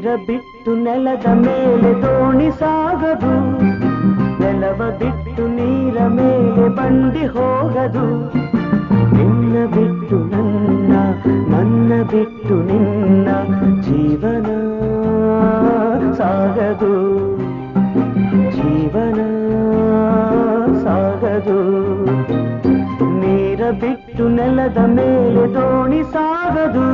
ನೀರ ಬಿಟ್ಟು ನೆಲದ ಮೇಲೆ ದೋಣಿ ಸಾಗದು, ನೆಲವ ಬಿಟ್ಟು ನೀರ ಮೇಲೆ ಬಂಡಿ ಹೋಗದು. ನಿನ್ನ ಬಿಟ್ಟು ನನ್ನ, ನನ್ನ ಬಿಟ್ಟು ನಿನ್ನ ಜೀವನ ಸಾಗದು, ಜೀವನ ಸಾಗದು. ನೀರ ಬಿಟ್ಟು ನೆಲದ ಮೇಲೆ ದೋಣಿ ಸಾಗದು.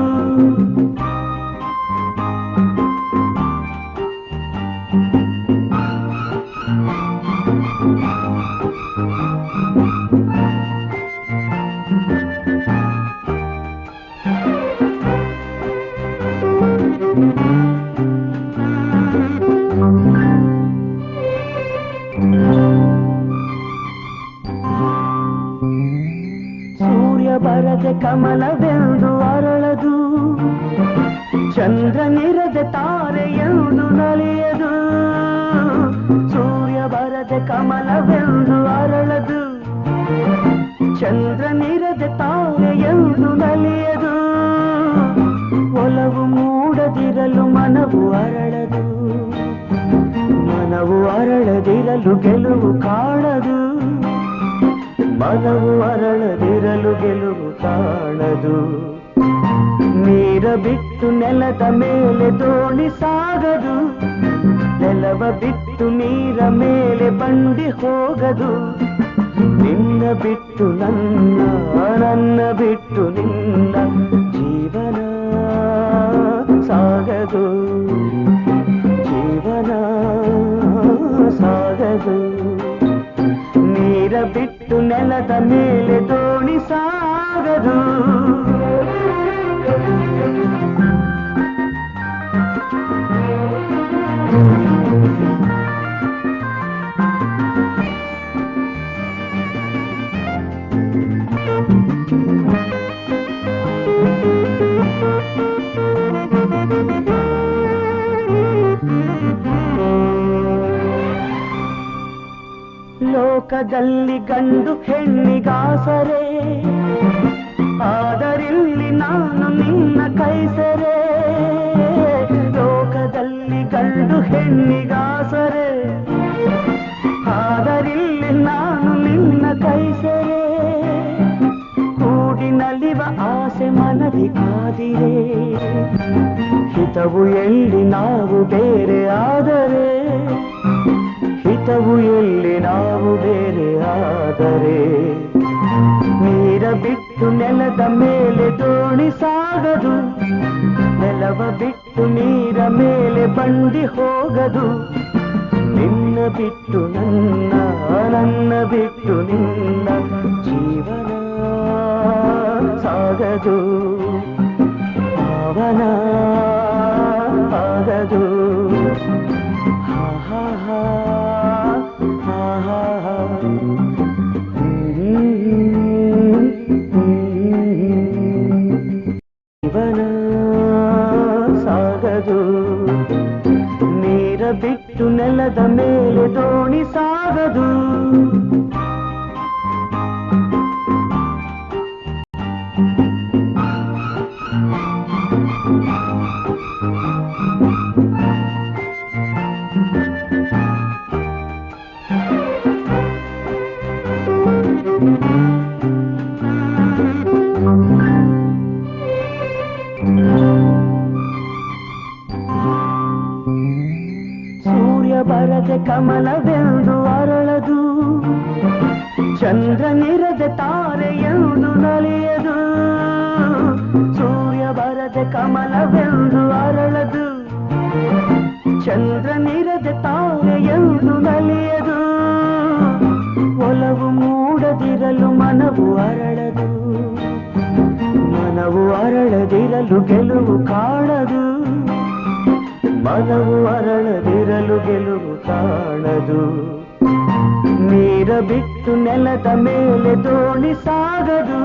ಸೂರ್ಯ ಬರದೆ ಕಮಲವೆಂದು ಅರಳದು, ಚಂದ್ರನಿರದೆ ತಾರೆಯೆಂದು ನಲಿಯದು. ಸೂರ್ಯ ಬರದೆ ಕಮಲವೆಂದು ಅರಳದು, ಚಂದ್ರನಿರದೆ ತಾರೆಯೆಂದು ನಲಿಯದು. ಒಲವು ಮೂಡದಿರಲು ಮನವು ಅರಳದು, ಮನವು ಅರಳದಿರಲು ಗೆಲುವು ಕಾಣದು. ಮನವು ಅರಳದಿರಲು ಗೆಲುವು ಕಾಣದು. ನೀರ ಬಿಟ್ಟು ನೆಲದ ಮೇಲೆ ದೋಣಿ ಸಾಗದು, ನೆಲವ ಬಿಟ್ಟು ನೀರ ಮೇಲೆ ಬಂಡಿ ಹೋಗದು. ನಿನ್ನ ಬಿಟ್ಟು ನನ್ನ, ನನ್ನ ಬಿಟ್ಟು ನಿನ್ನ ಜೀವನ ಸಾಗದು, ಜೀವನ ಸಾಗದು. ನೀರ ಬಿಟ್ಟು ನೆಲದ ಮೇಲೆ ದೋಣಿ ಸಾಗದು. ಲೋಕದಲ್ಲಿ ಗಂಡು ಹೆಣ್ಣಿಗಾಸರೆ, ಆದರಿಲ್ಲಿ ನಾನು ನಿನ್ನ ಕೈಸರೆ. ಲೋಕದಲ್ಲಿ ಗಂಡು ಹೆಣ್ಣಿಗಾಸರೆ, ಆದರಿಲ್ಲಿ ನಾನು ನಿನ್ನ ಕೈಸರೆ. ಕೂಡಿ ನಲಿವ ಆಸೆ ಮನದಿ ಕಾದಿರೆ, ಹಿತವು ಎಲ್ಲಿ ನಾವು ಬೇರೆ ಆದರೆ, ಹಿತವು ಎಲ್ಲಿ ನಾವು ಬೇರೆ ಆದರೆ. ನೀರ ಬಿಟ್ಟು ನೆಲದ ಮೇಲೆ ದೋಣಿ ಸಾಗದು, ನೆಲವ ಬಿಟ್ಟು ನೀರ ಮೇಲೆ ಬಂಡಿ ಹೋಗದು. ನಿನ್ನ ಬಿಟ್ಟು ನನ್ನ, ನನ್ನ ಬಿಟ್ಟು ನಿನ್ನ ಜೀವನ ಸಾಗದು, ಭಾವನ ಆಗದು. ಹಾ ಹಾ ಜೀವನ ಸಾಗದು. ನೀರ ಬಿಟ್ಟು ನೆಲದ ಮೇಲೆ ದೋಣಿ ಸಾಗದು. ಸೂರ್ಯ ಬರದೆ ಕಮಲವೆಂದು ಅರಳದು, ಚಂದ್ರನಿರದೆ ತಾರೆಯೆಂದು ನಲಿಯದು. ಸೂರ್ಯ ಬರದೆ ಕಮಲವೆಂದು ಅರಳದು, ಚಂದ್ರನಿರದೆ ತಾರೆಯೆಂದು ನಲಿಯದು. ಒಲವು ಮೂಡದಿರಲು ಮನವು ಅರಳದು, ಮನವು ಅರಳದಿರಲು ಗೆಲುವು ಕಾಣದು. ಮನವು ಅರಳದಿರಲು ಗೆಲುವು ಕಾಣದು. ನೀರ ಬಿಟ್ಟು ನೆಲದ ಮೇಲೆ ದೋಣಿ ಸಾಗದು,